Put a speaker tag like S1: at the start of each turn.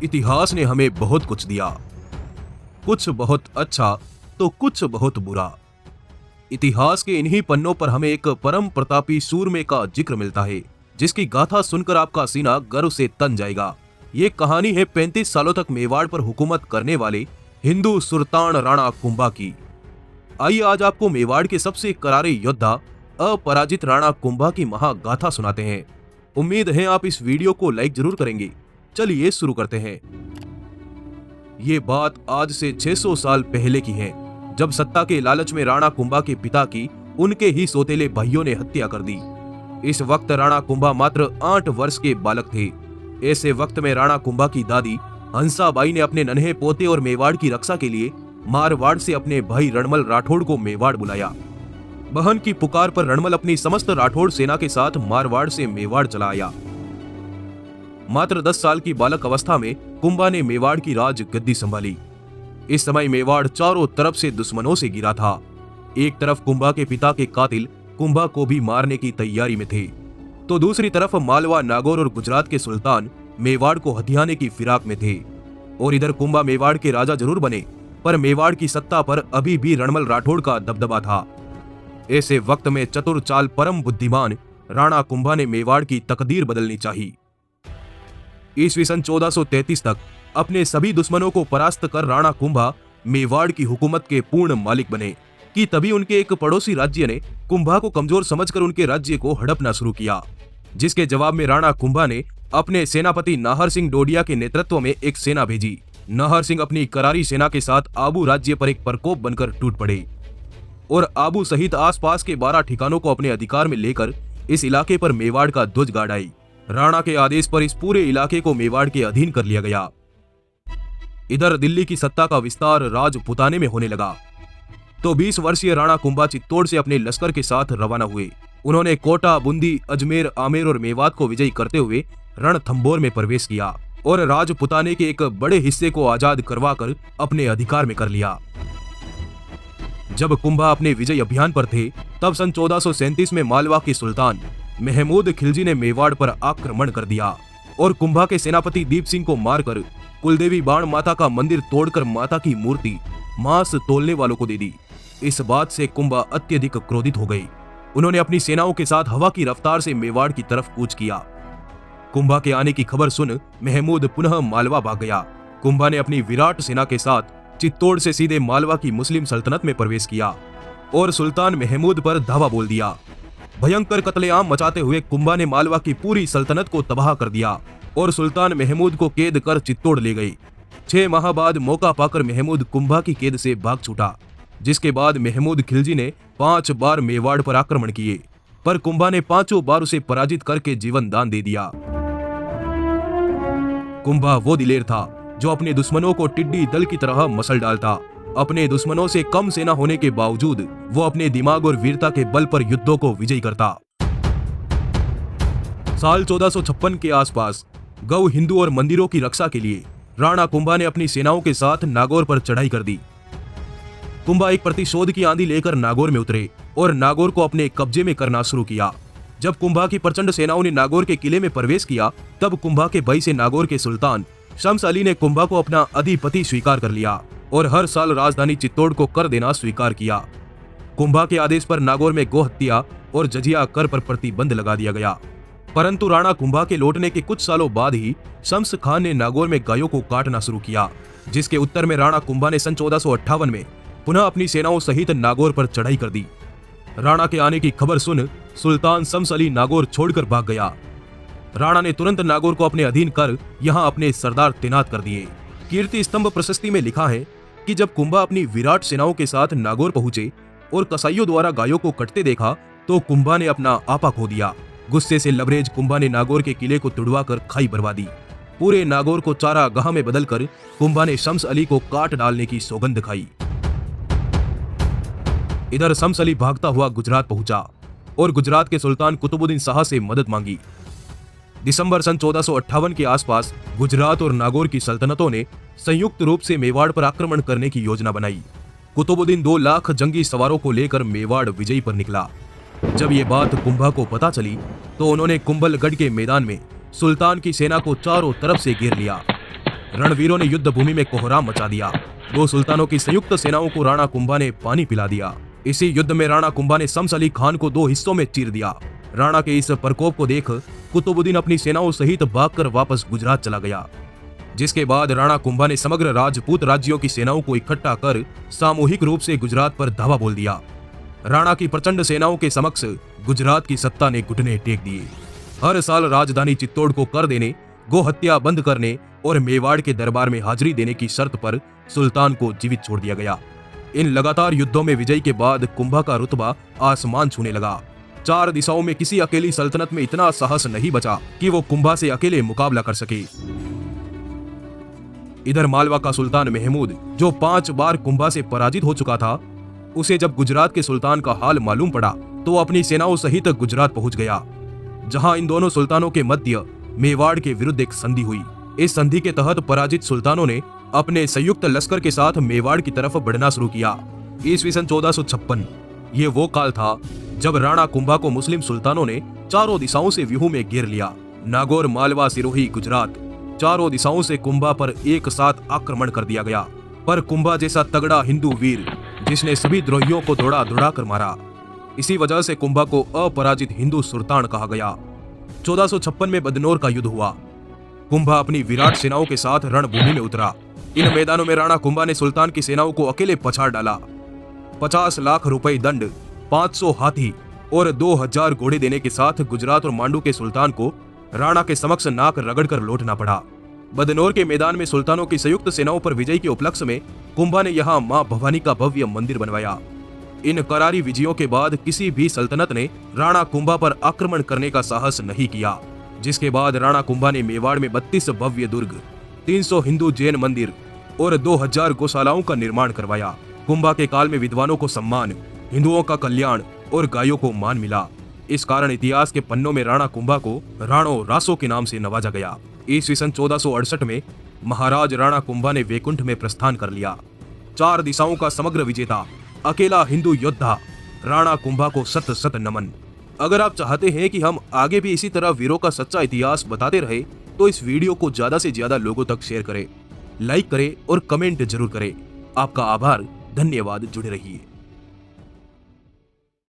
S1: इतिहास ने हमें बहुत कुछ दिया, कुछ बहुत अच्छा तो कुछ बहुत बुरा। इतिहास के इन्हीं पन्नों पर हमें एक परम प्रतापी सूरमे का जिक्र मिलता है, जिसकी गाथा सुनकर आपका सीना गर्व से तन जाएगा। ये कहानी है 35 सालों तक मेवाड़ पर हुकूमत करने वाले हिंदू सुल्तान राणा कुंभा की। आइए आज आपको मेवाड़ के सबसे करारे योद्धा अपराजित राणा कुंभा की महागाथा सुनाते हैं। उम्मीद है आप इस वीडियो को लाइक जरूर करेंगे। चलिए शुरू करते हैं। ये बात आज से 600 साल पहले की है, जब सत्ता के लालच में राणा कुंभा के पिता की उनके ही सौतेले भाइयों ने हत्या कर दी। इस वक्त राणा कुंभा मात्र 8 वर्ष के बालक थे। ऐसे वक्त में राणा कुंभा की दादी हंसाबाई ने अपने नन्हे पोते और मेवाड़ की रक्षा के लिए मारवाड़ से अपने भाई रणमल राठौड़ को मेवाड़ बुलाया। बहन की पुकार पर रणमल अपनी समस्त राठौड़ सेना के साथ मारवाड़ से मेवाड़ चला आया। मात्र 10 साल की बालक अवस्था में कुंभा ने मेवाड़ की राज गद्दी संभाली। इस समय मेवाड़ चारों तरफ से दुश्मनों से घिरा था। एक तरफ कुंभा के पिता के कातिल कुंभा को भी मारने की तैयारी में थे, तो दूसरी तरफ मालवा, नागौर और गुजरात के सुल्तान मेवाड़ को हथियाने की फिराक में थे। और इधर कुंभा मेवाड़ के राजा जरूर बने, पर मेवाड़ की सत्ता पर अभी भी रणमल राठौड़ का दबदबा था। ऐसे वक्त में चतुर चाल परम बुद्धिमान राणा कुंभा ने मेवाड़ की तकदीर बदलनी चाहिए। ईस्वी सन 1433 तक अपने सभी दुश्मनों को परास्त कर राणा कुंभा मेवाड़ की हुकूमत के पूर्ण मालिक बने कि तभी उनके एक पड़ोसी राज्य ने कुंभा को कमजोर समझकर उनके राज्य को हड़पना शुरू किया, जिसके जवाब में राणा कुंभा ने अपने सेनापति नाहर सिंह डोडिया के नेतृत्व में एक सेना भेजी। नाहर सिंह अपनी करारी सेना के साथ आबू राज्य पर एक प्रकोप बनकर टूट पड़े और आबू सहित आसपास के 12 ठिकानों को अपने अधिकार में लेकर इस इलाके पर मेवाड़ का ध्वज गाड़ आई। राणा के आदेश पर इस पूरे इलाके को मेवाड़ के अधीन कर लिया गया। इधर दिल्ली की सत्ता का विस्तार राजपुताने में होने लगा, तो 20 वर्षीय राणा कुंभा चित्तौड़ से अपने लश्कर के साथ रवाना हुए। उन्होंने कोटा, बूंदी, अजमेर, आमेर और मेवात को विजयी करते हुए रणथंभौर में प्रवेश किया और राजपुताने के एक बड़े हिस्से को आजाद करवाकर अपने अधिकार में कर लिया। जब कुंभा अपने विजय अभियान पर थे, तब सन 1437 में मालवा के सुल्तान महमूद खिलजी ने मेवाड़ पर आक्रमण कर दिया और कुंभा के सेनापति दीप सिंह को मारकर कुलदेवी बाण माता का मंदिर तोड़कर माता की मूर्ति मांस तोलने वालों को दे दी। इस बात से कुंभा अत्यधिक क्रोधित हो गई। उन्होंने अपनी सेनाओं के साथ हवा की रफ्तार से मेवाड़ की तरफ कूच किया। कुंभा के आने की खबर सुन महमूद पुनः मालवा भाग गया। कुंभा ने अपनी विराट सेना के साथ चित्तौड़ से सीधे मालवा की मुस्लिम सल्तनत में प्रवेश किया और सुल्तान महमूद पर धावा बोल दिया। भयंकर कत्लेआम मचाते हुए कुंभा ने मालवा की पूरी सल्तनत को तबाह कर दिया और सुल्तान महमूद को कैद कर चित्तौड़ ले गए। 6 माह बाद मौका पाकर महमूद कुंभा की कैद से भाग छूटा, जिसके बाद महमूद खिलजी ने 5 बार मेवाड़ पर आक्रमण किए, पर कुंभा ने 5 बार उसे पराजित करके जीवन दान दे दिया। कुंभा वो दिलेर था जो अपने दुश्मनों को टिड्डी दल की तरह मसल डालता। अपने दुश्मनों से कम सेना होने के बावजूद वो अपने दिमाग और वीरता के बल पर युद्धों को विजयी करता। साल 1456 के आसपास गौ, हिंदू और मंदिरों की रक्षा के लिए राणा कुंभा ने अपनी सेनाओं के साथ नागौर पर चढ़ाई कर दी। कुंभा एक प्रतिशोध की आंधी लेकर नागौर में उतरे और नागौर को अपने कब्जे में करना शुरू किया। जब कुंभा की प्रचंड सेनाओं ने नागौर के किले में प्रवेश किया, तब कुंभा के भाई से नागौर के सुल्तान शम्स अली ने कुंभा को अपना अधिपति स्वीकार कर लिया और हर साल राजधानी चित्तौड़ को कर देना स्वीकार किया। कुंभा के आदेश पर नागौर में गो हत्या और जजिया कर पर प्रतिबंध लगा दिया गया। परंतु राणा कुंभा के लौटने के कुछ सालों बाद ही शम्स खान ने नागौर में गायों को काटना शुरू किया, जिसके उत्तर में राणा कुंभा ने सन 1458 में पुनः अपनी सेनाओं सहित नागौर पर चढ़ाई कर दी। राणा के आने की खबर सुन सुल्तान शम्स अली नागौर छोड़कर भाग गया। राणा ने तुरंत नागौर को अपने अधीन कर यहाँ अपने सरदार तैनात कर दिए। कीर्ति स्तंभ प्रशस्ति में लिखा है कि जब कुंभा अपनी विराट सेनाओं के साथ नागौर पहुंचे और कसाईयों द्वारा गायों को कटते देखा, तो कुंभा ने अपना आपा खो दिया। गुस्से से लबरेज कुंभा ने नागौर के किले को तुड़वा कर खाई भरवा दी। पूरे नागौर को चारागाह में बदलकर कुंभा ने शम्स अली को काट डालने की सौगंध खाई। इधर शम्स अली भागता हुआ गुजरात पहुंचा और गुजरात के सुल्तान कुतुबुद्दीन शाह से मदद मांगी। दिसंबर सन 1458 के आसपास गुजरात और नागौर की सल्तनतों ने संयुक्त रूप से मेवाड़ पर आक्रमण करने की योजना बनाई। कुतुबुद्दीन 2 लाख जंगी सवारों को लेकर मेवाड़ विजयी पर निकला। जब ये बात कुंभा को पता चली, तो उन्होंने कुंभलगढ़ के मैदान में सुल्तान की सेना को चारों तरफ से घेर लिया रणवीरों ने युद्ध भूमि में कोहराम मचा दिया। दो सुल्तानों की संयुक्त सेनाओं को राणा कुंभा ने पानी पिला दिया। इसी युद्ध में राणा कुंभा ने शम्स अली खान को दो हिस्सों में चीर दिया। राणा के इस प्रकोप को देख कुतुबुद्दीन अपनी सेनाओं सहित भागकर वापस गुजरात चला गया, जिसके बाद राणा कुंभा ने समग्र राजपूत राज्यों की सेनाओं को इकट्ठा कर सामूहिक रूप से गुजरात पर धावा बोल दिया। राणा की प्रचंड सेनाओं के समक्ष गुजरात की सत्ता ने घुटने टेक दिए। हर साल राजधानी चित्तौड़ को कर देने, गो हत्या बंद करने और मेवाड़ के दरबार में हाजिरी देने की शर्त पर सुल्तान को जीवित छोड़ दिया गया। इन लगातार युद्धों में विजय के बाद कुंभा का रुतबा आसमान छूने लगा। 4 दिशाओं में किसी अकेली सल्तनत में इतना साहस नहीं बचा कि वो कुंभा से अकेले मुकाबला कर सके। इधर मालवा का सुल्तान महमूद, जो 5 बार कुंभा से पराजित हो चुका था, उसे जब गुजरात के सुल्तान का हाल मालूम पड़ा तो अपनी सेनाओं सहित गुजरात पहुंच गया, जहां इन दोनों सुल्तानों के मध्य मेवाड़ के विरुद्ध एक संधि हुई। इस संधि के तहत पराजित सुल्तानों ने अपने संयुक्त लश्कर के साथ मेवाड़ की तरफ बढ़ना शुरू किया। ईस्वी सन 1456 ये वो काल था जब राणा कुंभा को मुस्लिम सुल्तानों ने चारों दिशाओं से व्यूह में घेर लिया। नागौर, मालवा, सिरोही, गुजरात, चारों दिशाओं से कुंभा पर एक साथ आक्रमण कर दिया गया। पर कुंभा जैसा तगड़ा हिंदू वीर, जिसने सभी द्रोहियों को दौड़ा कर मारा, इसी वजह से कुंभा को अपराजित हिंदू सुल्तान कहा गया। 1456 में बदनौर का युद्ध हुआ। कुंभा अपनी विराट सेनाओं के साथ रणभूमि में उतरा। इन मैदानों में राणा कुंभा ने सुल्तान की सेनाओं को अकेले पछाड़ डाला। 50 लाख रुपए दंड, 500 हाथी और 2000 घोड़े देने के साथ गुजरात और मांडू के सुल्तान को राणा के समक्ष नाक रगड़कर लौटना पड़ा। बदनौर के मैदान में सुल्तानों की संयुक्त सेनाओं पर विजय के उपलक्ष्य में कुंभा ने यहाँ मां भवानी का भव्य मंदिर बनवाया। इन करारी विजयों के बाद किसी भी सल्तनत ने राणा कुंभा पर आक्रमण करने का साहस नहीं किया, जिसके बाद राणा कुंभा ने मेवाड़ में 32 भव्य दुर्ग, 300 हिंदू जैन मंदिर और 2000 गौशालाओं का निर्माण करवाया। कुंभा के काल में विद्वानों को सम्मान, हिंदुओं का कल्याण और गायों को मान मिला। इस कारण इतिहास के पन्नों में राणा कुंभा को राणो रासो के नाम से नवाजा गया। ईस्वी सन 1468 में महाराज राणा कुंभा ने वैकुंठ में प्रस्थान कर लिया। 4 दिशाओं का समग्र विजेता, अकेला हिंदू योद्धा राणा कुंभा को सत सत नमन। अगर आप चाहते हैं कि हम आगे भी इसी तरह वीरों का सच्चा इतिहास बताते रहे तो इस वीडियो को ज्यादा से ज्यादा लोगों तक शेयर करें, लाइक करें और कमेंट जरूर करें। आपका आभार, धन्यवाद, जुड़े रहिए।